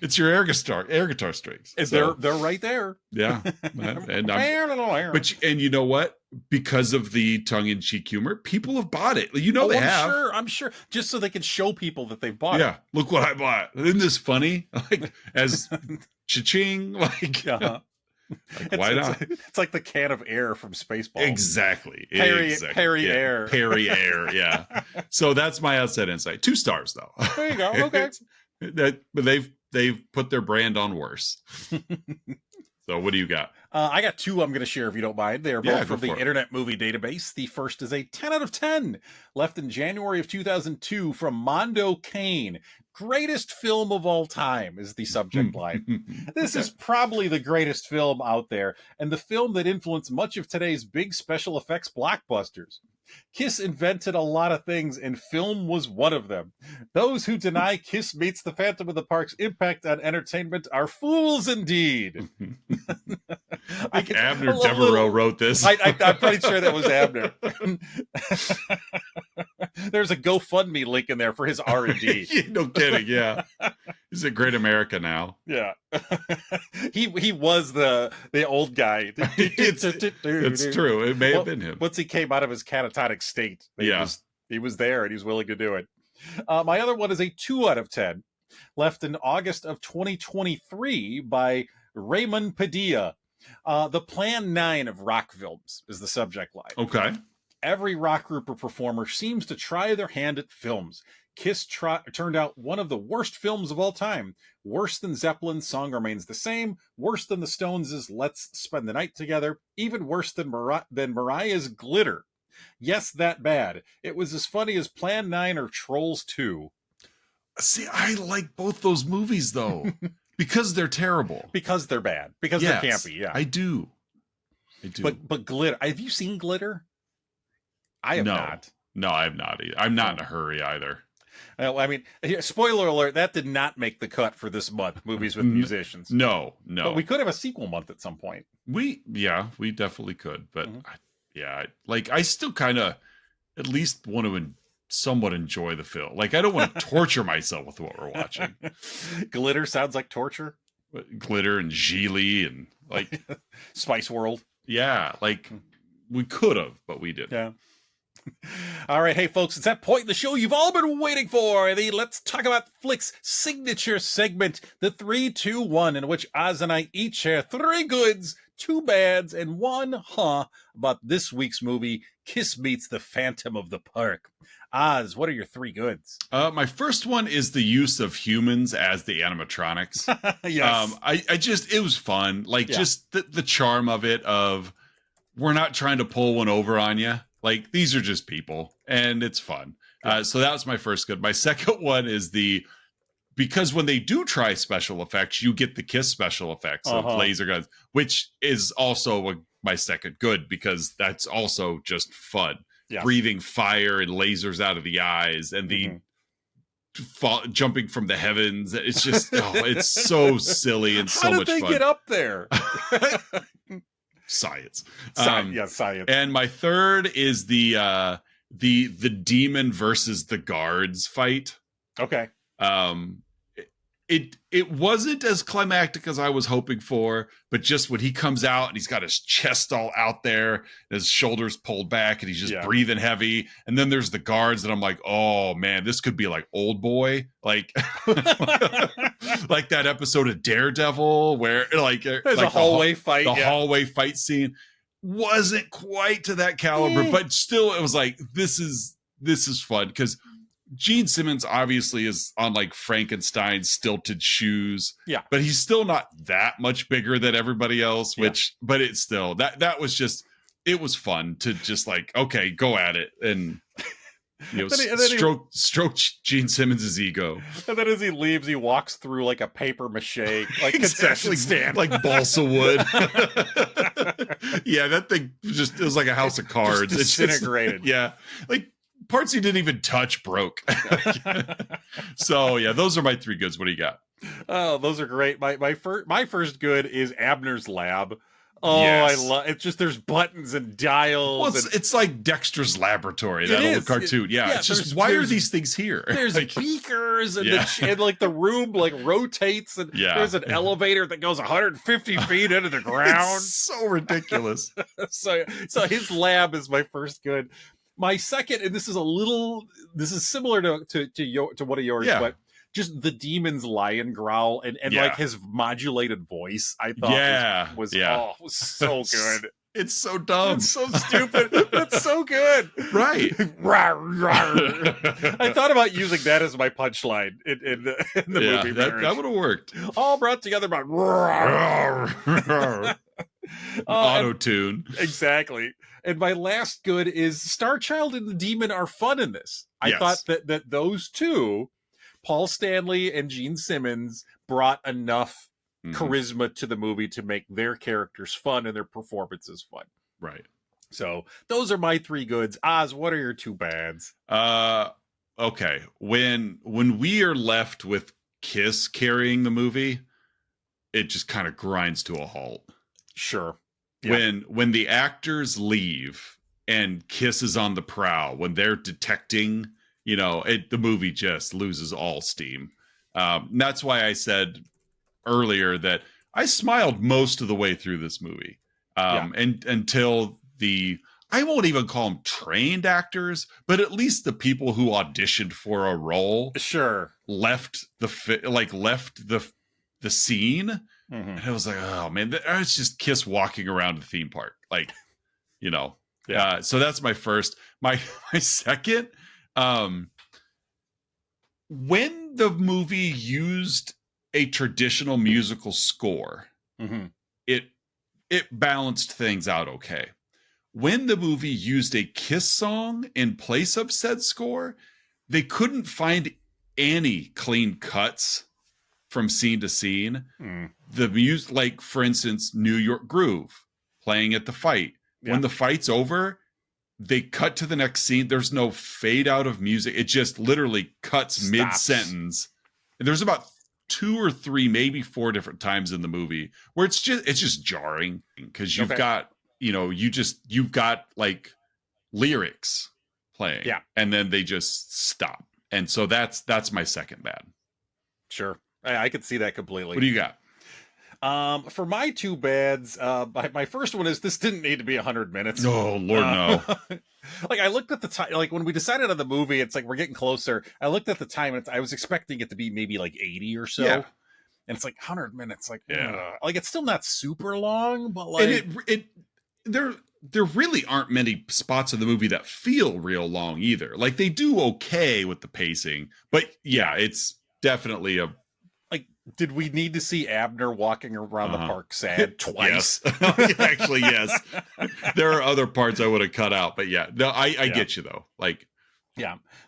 It's your air guitar strings. So, they're right there. Yeah, and you know what? Because of the tongue-in-cheek humor, people have bought it. They have. I'm sure, just so they can show people that they've bought it. Yeah, look what I bought. Isn't this funny? Like as cha-ching, like. Why not? It's like the can of air from Spaceballs. Exactly. Perry Air. Perry Air, yeah. So that's my outside insight. 2 stars, though. There you go. Okay. But they've put their brand on worse. So what do you got? I got 2 I'm going to share if you don't mind. They are both from the Internet Movie Database. The first is a 10 out of 10, left in January of 2002 from Mondo Kane. Greatest film of all time is the subject line. This is probably the greatest film out there, and the film that influenced much of today's big special effects blockbusters. Kiss invented a lot of things, and film was one of them. Those who deny Kiss meets the Phantom of the Park's impact on entertainment are fools indeed. I think Abner Devereaux wrote this. I'm pretty sure that was Abner. There's a GoFundMe link in there for his R&D. No kidding, yeah. He's at Great America now. Yeah. he was the old guy. It's true. It may have been him. Once he came out of his catatonic state, he was there and he was willing to do it. My other one is a 2 out of 10, left in August of 2023 by Raymond Padilla. The Plan 9 of rock films is the subject line. Okay. Every rock group or performer seems to try their hand at films. Kiss turned out one of the worst films of all time. Worse than Zeppelin's Song Remains the Same. Worse than the Stones' Let's Spend the Night Together. Even worse than Mariah's Glitter. Yes, that bad. It was as funny as Plan 9 or Trolls 2. See, I like both those movies, though. Because they're terrible. Because they're bad. Because they're campy, yeah. I do. But Glitter, have you seen Glitter? I have not. No, I have not. I'm not in a hurry either. Well, I mean, spoiler alert, that did not make the cut for this month, Movies with Musicians. No. But we could have a sequel month at some point. We definitely could. But I still kind of at least want to somewhat enjoy the film. Like, I don't want to torture myself with what we're watching. Glitter sounds like torture. Glitter and Geely and like Spice World. Yeah, like we could have, but we didn't. Yeah. All right, hey folks, it's that point in the show you've all been waiting for. The Let's Talk About Flicks signature segment, the 3, 2, 1, in which Oz and I each share 3 goods, 2 bads, and 1 about this week's movie, Kiss Meets the Phantom of the Park. Oz, what are your 3 goods? My first one is the use of humans as the animatronics. Yes. It was fun. Like, just the charm of it, of we're not trying to pull one over on you. Like, these are just people, and it's fun. So that was my first good. My second one is because when they do try special effects, you get the Kiss special effects of laser guns, which is also my second good, because that's also just fun. Yeah. Breathing fire and lasers out of the eyes, and the jumping from the heavens. It's just, it's so silly and so much fun. How did they get up there? Science. Science. And my third is the demon versus the guards fight. Okay. It wasn't as climactic as I was hoping for, but just when he comes out and he's got his chest all out there, his shoulders pulled back, and he's just breathing heavy. And then there's the guards, and I'm like, oh man, this could be like Old Boy, like like that episode of Daredevil where there's a hallway fight. The hallway fight scene wasn't quite to that caliber, but still, it was like, this is fun, because Gene Simmons obviously is on like Frankenstein's stilted shoes. Yeah. But he's still not that much bigger than everybody else, but it's still that was just, it was fun to just like, okay, go at it. And, you know, stroke Gene Simmons' ego. And then as he leaves, he walks through like a paper mache, like concession stand. Like balsa wood. Yeah, that thing it was like a house of cards. Just disintegrated. Yeah. Like parts he didn't even touch broke. So yeah, those are my 3 goods. What do you got? Oh, those are great. My first good is Abner's lab. Oh, yes. I love it's just there's buttons and dials. Well, it's like Dexter's Laboratory, that old cartoon. Yeah, it's just why are these things here? There's like, beakers and, and like the room like rotates and there's an elevator that goes 150 feet into the ground. It's so ridiculous. so his lab is my first good. My second, and this is similar to one of yours, but just the demon's lion growl and like his modulated voice, I thought was so good. It's so dumb. It's so stupid. It's so good. Right. I thought about using that as my punchline in the movie. That would have worked. All brought together by auto-tune. Exactly. And my last good is Starchild and the Demon are fun in this. I thought that those two, Paul Stanley and Gene Simmons, brought enough charisma to the movie to make their characters fun and their performances fun. Right. So those are my 3 goods. Oz, what are your 2 bads? Okay. When we are left with Kiss carrying the movie, it just kind of grinds to a halt. Sure. Yeah. When the actors leave and Kiss is on the prowl, when they're detecting, you know, the movie just loses all steam. That's why I said earlier that I smiled most of the way through this movie. And until I won't even call them trained actors, but at least the people who auditioned for a role, left the scene, and I was like, oh man, it's just Kiss walking around the theme park, like, you know. So that's my first. My second, when the movie used a traditional musical score, it balanced things out okay. When the movie used a Kiss song in place of said score, they couldn't find any clean cuts from scene to scene. The music, like for instance, New York Groove playing at the fight. When the fight's over, they cut to the next scene. There's no fade out of music. It just literally cuts mid-sentence. And there's about 2 or 3, maybe 4 different times in the movie where it's just jarring because you've got, you know, you've got like lyrics playing, and then they just stop. And so that's my second bad. Sure, I could see that completely. What do you got? For my 2 bads, my first one is this didn't need to be 100 minutes. Oh, Lord, no. Like I looked at the time, like when we decided on the movie, it's like we're getting closer. I looked at the time and I was expecting it to be maybe like 80 or so. And it's like 100 minutes. Like, like it's still not super long, but like there really aren't many spots in the movie that feel real long either. Like they do okay with the pacing, but it's definitely a. Did we need to see Abner walking around the park sad twice? Yes. Actually, yes. There are other parts I would have cut out, but I get you though. Like,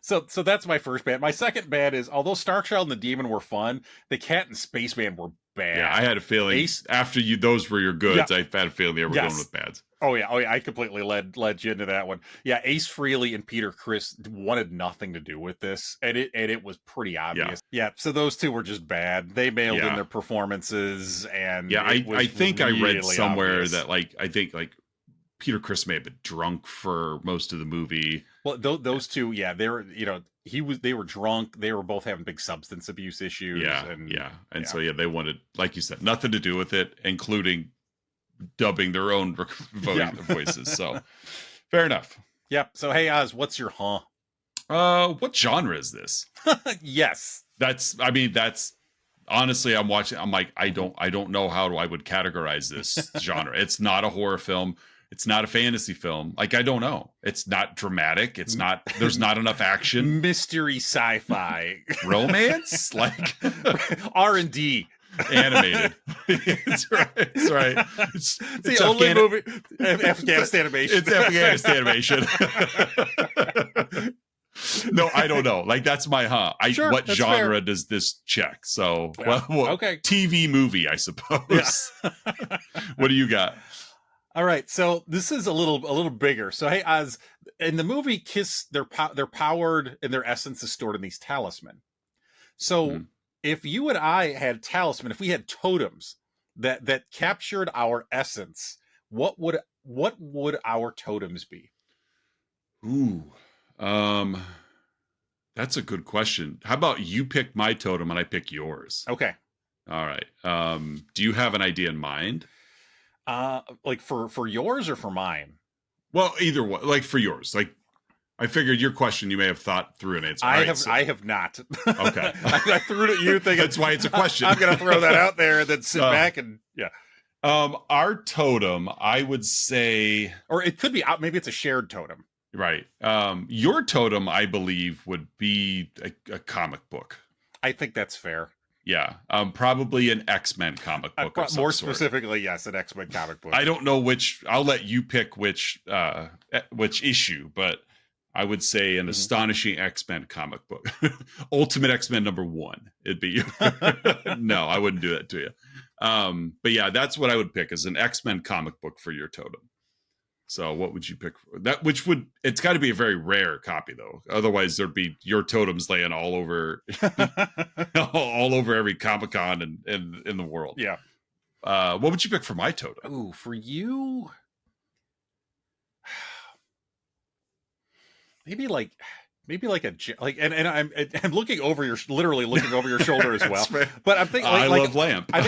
So that's my first bad. My second bad is, although Starchild and the Demon were fun, the Cat and Spaceman were bad. Yeah, I had a feeling after those were your goods, I had a feeling they were going with bads. Oh yeah, I completely led you into that one. Yeah, Ace Frehley and Peter Criss wanted nothing to do with this, and it was pretty obvious. Yeah, so those 2 were just bad. They mailed in their performances, and I think really I read somewhere obvious. that I think Peter Criss may have been drunk for most of the movie. Well, those 2, they were, they were drunk. They were both having big substance abuse issues. So they wanted, like you said, nothing to do with it, including dubbing their own voices. So fair enough. Yep. So hey, Oz, what's your what genre is this? Yes. That's honestly, I'm watching, I'm like, I don't know how I would categorize this genre. It's not a horror film. It's not a fantasy film. Like, I don't know. It's not dramatic. It's not, there's not enough action. Mystery sci-fi. Romance? Like R&D. Animated. It's right. It's right. It's the only movie. Afghanistan animation. It's Afghanistan animation. No, I don't know. Like, that's my Sure, what genre fair. does this check? So, Yeah. well, Okay. TV movie, I suppose. Yeah. What do you got? All right, so this is a little bigger. So hey, Oz, in the movie Kiss, they're powered and their essence is stored in these talisman. So if you and I had talisman, if we had totems that captured our essence, what would our totems be? Ooh, that's a good question. How about you pick my totem and I pick yours? Okay. All right. Do you have an idea in mind? Like for yours or for mine? Well, either one. Like for yours. Like, I figured your question you may have thought through an answer. I have not. Okay. I threw it at you thinking that's why it's a question. I'm gonna throw that out there and then sit back and yeah. Our totem, I would say, or it could be maybe it's a shared totem. Right. Your totem, I believe, would be a comic book. I think that's fair. Yeah. Probably an X-Men comic book. More specifically, yes, an X-Men comic book. I don't know which. I'll let you pick which issue, but I would say an astonishing X-Men comic book. Ultimate X-Men #1. It'd be no, I wouldn't do that to you. But yeah, that's what I would pick as an X-Men comic book for your totem. So what would you pick for that? It's got to be a very rare copy though. Otherwise there'd be your totems laying all over, all over every Comic-Con and in the world. Yeah. What would you pick for my totem? Ooh, for you, maybe like a and I'm looking over literally looking over your shoulder as well. But I'm thinking I love lamp. I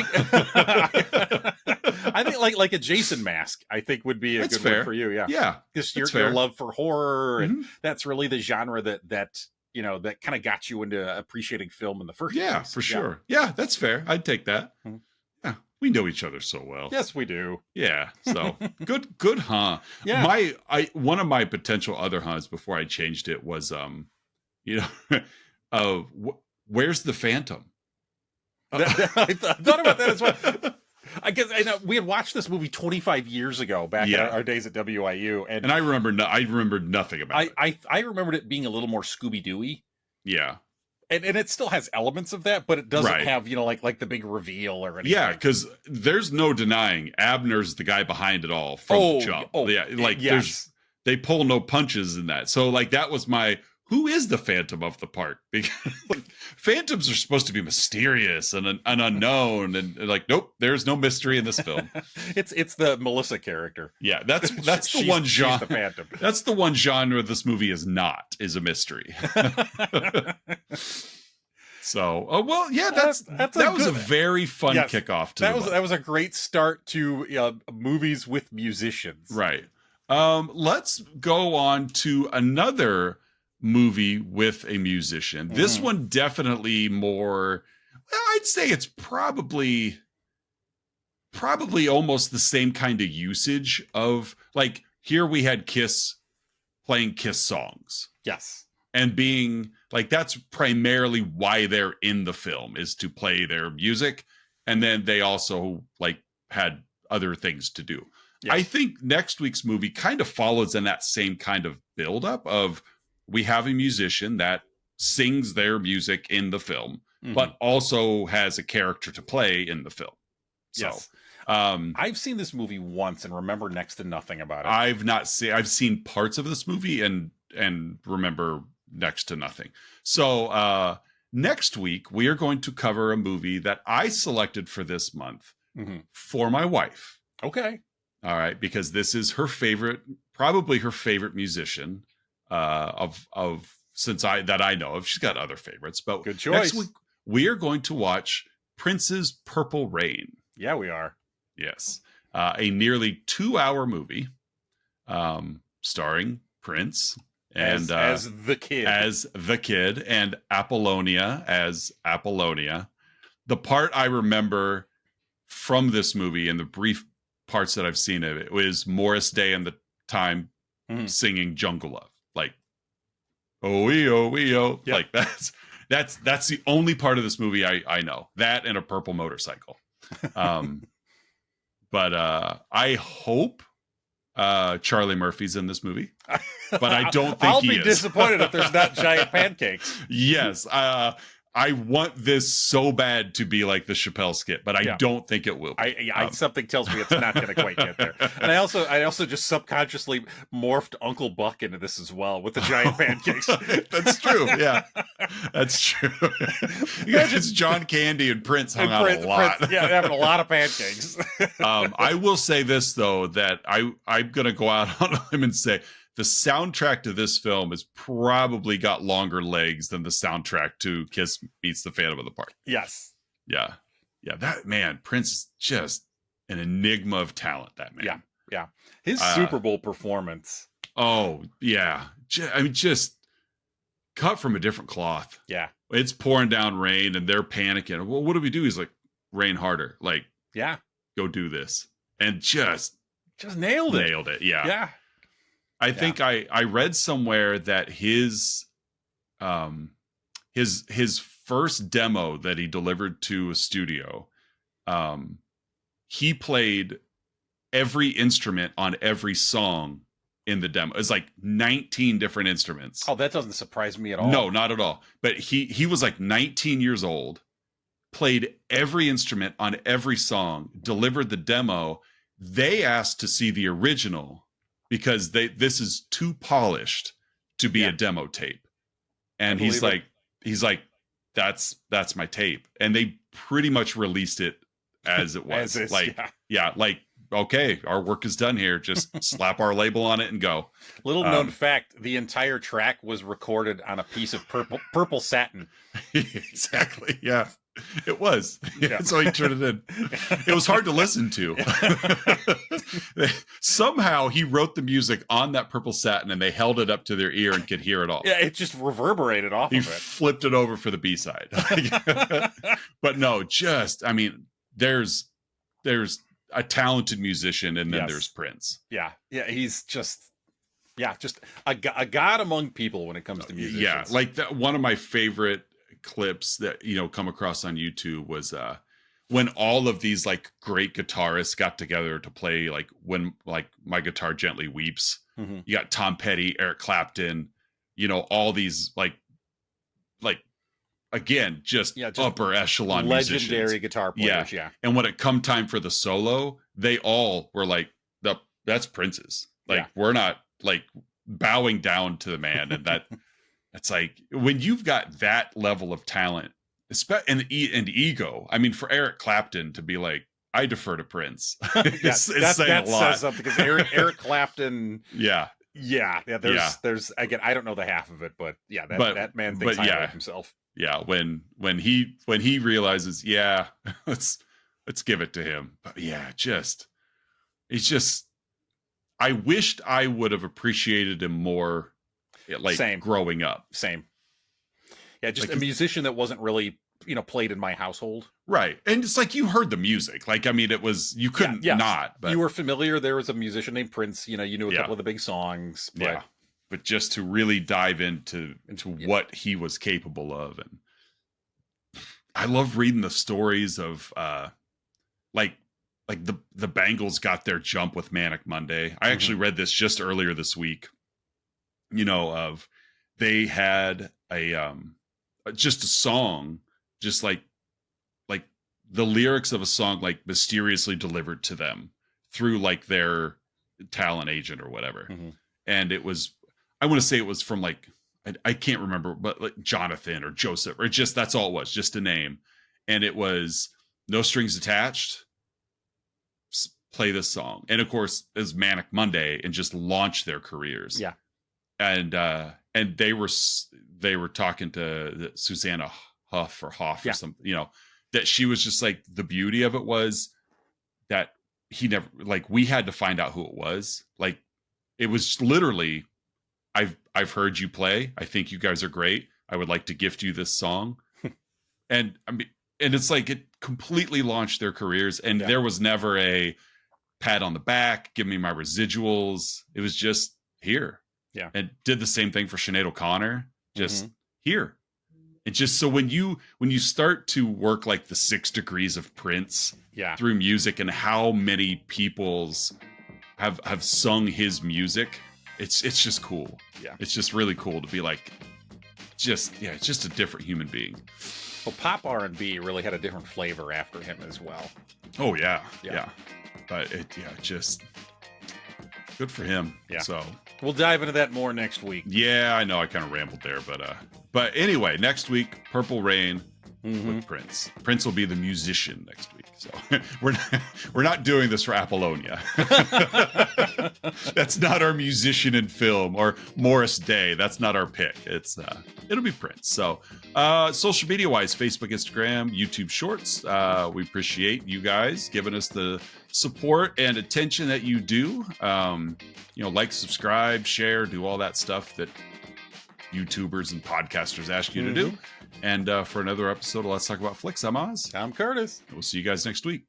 think like a Jason mask, I think would be a good one for you. Yeah. Yeah. Because your love for horror and that's really the genre that you know that kind of got you into appreciating film in the first place. Yeah, for sure. Yeah, that's fair. I'd take that. Yeah. We know each other so well. Yes, we do. Yeah. So good, huh? Yeah. One of my potential other hunts before I changed it was where's the Phantom? I thought about that as well. I guess we had watched this movie 25 years ago back in our days at WIU, and I remembered nothing about it. I remembered it being a little more Scooby-Doo-y. Yeah. And it still has elements of that, but it doesn't have, like the big reveal or anything. Yeah, because there's no denying Abner's the guy behind it all from the jump. They pull no punches in that. So like that was who is the Phantom of the park? Because Phantoms are supposed to be mysterious and an unknown, and like, nope, there's no mystery in this film. It's the Melissa character. Yeah, that's the one genre. She's the Phantom. That's the one genre this movie is a mystery. So, that was a very fun kickoff to that was a great start to movies with musicians. Right. Let's go on to another movie with a musician. This one definitely more, I'd say it's probably almost the same kind of usage of, like, here we had Kiss playing Kiss songs. Yes. And being like, that's primarily why they're in the film, is to play their music. And then they also like had other things to do. Yes. I think next week's movie kind of follows in that same kind of buildup of, we have a musician that sings their music in the film, but also has a character to play in the film. So, yes. I've seen this movie once and remember next to nothing about it. I've seen parts of this movie and remember next to nothing. So, next week we are going to cover a movie that I selected for this month for my wife. Okay. All right. Because this is probably her favorite musician. Since I know of. She's got other favorites, but good choice. Next week we are going to watch Prince's Purple Rain. Yeah, we are. Yes. A nearly 2-hour movie starring Prince and as the kid and Apollonia as Apollonia. The part I remember from this movie and the brief parts that I've seen of it was Morris Day and the Time singing Jungle Love. Like, oh, wee, oh, wee, oh. Yep. Like That's the only part of this movie I know. That and a purple motorcycle. But I hope Charlie Murphy's in this movie, but I don't think I'll he be is. disappointed if there's not giant pancakes. Yes, I want this so bad to be like the Chappelle skit, but I don't think it will be. Something tells me it's not going to quite get there. And I also just subconsciously morphed Uncle Buck into this as well with the giant pancakes. That's true. Yeah, that's true. It's John Candy and Prince hung out a lot. Prince, yeah, having a lot of pancakes. I will say this though, that I'm going to go out on him and say the soundtrack to this film has probably got longer legs than the soundtrack to Kiss Meets the Phantom of the Park. Yes. Yeah. That man, Prince is just an enigma of talent, that man. Yeah. His Super Bowl performance. Oh, yeah. I mean, just cut from a different cloth. Yeah. It's pouring down rain and they're panicking. Well, what do we do? He's like, rain harder. Like, yeah, go do this. And just nailed it. Nailed it. Yeah. Yeah. I think I read somewhere that his first demo that he delivered to a studio, he played every instrument on every song in the demo. It's like 19 different instruments. Oh, that doesn't surprise me at all. No, not at all. But he was like 19 years old, played every instrument on every song, delivered the demo. They asked to see the original because this is too polished to be a demo tape. And he's like, that's my tape. And they pretty much released it as it was. Like, okay, our work is done here. Just slap our label on it and go. Little known fact, the entire track was recorded on a piece of purple satin. Exactly. Yeah. It was. Yeah. So he turned it in. It was hard to listen to. Somehow he wrote the music on that purple satin and they held it up to their ear and could hear it all. Yeah, it just reverberated off of it. He flipped it over for the B-side. But no, I mean, there's a talented musician and then there's Prince. Yeah. He's just a god among people when it comes to musicians. Yeah, like one of my favorite clips that come across on YouTube was when all of these like great guitarists got together to play like When like My Guitar Gently Weeps. Mm-hmm. You got Tom Petty, Eric Clapton, all these like again just upper echelon legendary musicians. Guitar players. Yeah. And when it come time for the solo, they all were like, that's Prince's. Like we're not like bowing down to the man. And that it's like when you've got that level of talent and ego. I mean, for Eric Clapton to be like, I defer to Prince. It's saying a lot. Says something because Eric Clapton. Yeah. There's again, I don't know the half of it, but that man thinks highly of himself. Yeah, when he realizes, let's give it to him. But it's just I wished I would have appreciated him more growing up. Same. Yeah, just like a musician that wasn't really, played in my household. Right. And it's like you heard the music. Like, I mean, it was, you couldn't not. But you were familiar. There was a musician named Prince. You knew a couple of the big songs. But... But just to really dive into what he was capable of. And I love reading the stories of like the Bengals got their jump with Manic Monday. I actually read this just earlier this week. Of they had just a song, just like the lyrics of a song like mysteriously delivered to them through like their talent agent or whatever. And it was, I want to say it was from like, I can't remember, but like Jonathan or Joseph, or just, that's all it was, just a name. And it was no strings attached, play this song. And of course, it was Manic Monday and just launched their careers. Yeah. And they were talking to Susanna Hoff or something, that she was just like, the beauty of it was that he never, like, we had to find out who it was. Like, it was literally, I've heard you play. I think you guys are great. I would like to gift you this song. And I mean, and it's like, it completely launched their careers. And there was never a pat on the back, give me my residuals. It was just here. Yeah. And did the same thing for Sinead O'Connor. Just here. And just so when you start to work like the 6 degrees of Prince through music and how many people's have sung his music, it's just cool. Yeah. It's just really cool to be like, it's just a different human being. Well, pop R&B really had a different flavor after him as well. Oh yeah. But just good for him. Yeah. So we'll dive into that more next week. Yeah, I know I kind of rambled there, but anyway, next week, Purple Rain with Prince. Prince will be the musician next week. So we're not doing this for Apollonia. That's not our musician in film, or Morris Day. That's not our pick. It'll be Prince. So social media wise, Facebook, Instagram, YouTube Shorts. We appreciate you guys giving us the support and attention that you do. Like, subscribe, share, do all that stuff that YouTubers and podcasters ask you to do. And for another episode of Let's Talk About Flicks, I'm Oz. I'm Curtis. We'll see you guys next week.